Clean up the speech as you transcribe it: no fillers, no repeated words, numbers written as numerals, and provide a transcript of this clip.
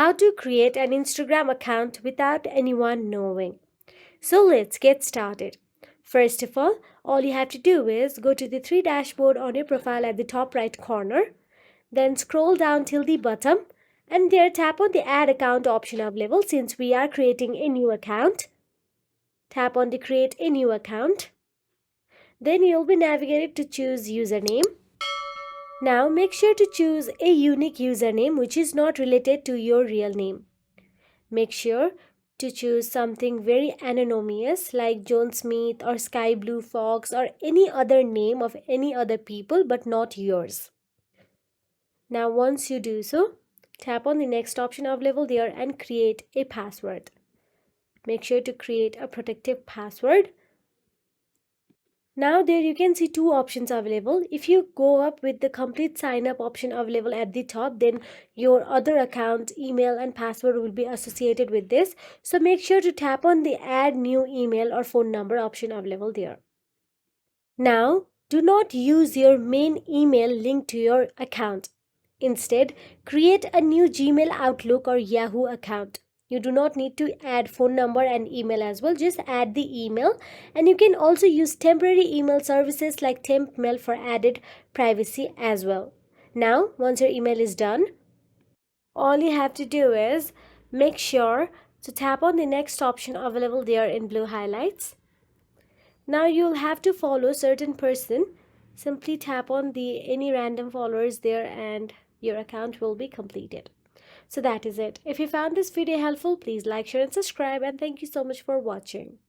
how to create an Instagram account without anyone knowing. So let's get started. First of all you have to do is go to the three dashboard on your profile at the top right corner, then scroll down till the bottom, and there tap on the add account option available. Since we are creating a new account, tap on the create a new account. Then you'll be navigated to choose username. Now make sure to choose a unique username which is not related to your real name. Make sure to choose something very anonymous like John Smith or Sky Blue Fox or any other name of any other people but not yours. Now once you do so, tap on the next option available there and create a password. Make sure to create a protective password. Now there you can see two options available. If you go up with the complete sign up option available at the top, then your other account, email and password will be associated with this. So make sure to tap on the add new email or phone number option available there. Now do not use your main email linked to your account. Instead, create a new Gmail, Outlook or Yahoo account. You do not need to add phone number and email as well. Just add the email, and you can also use temporary email services like TempMail for added privacy as well. Now, once your email is done, all you have to do is make sure to tap on the next option available there in blue highlights. Now you'll have to follow certain person. Simply tap on the any random followers there and your account will be completed. So that is it. If you found this video helpful, please like, share and subscribe, and thank you so much for watching.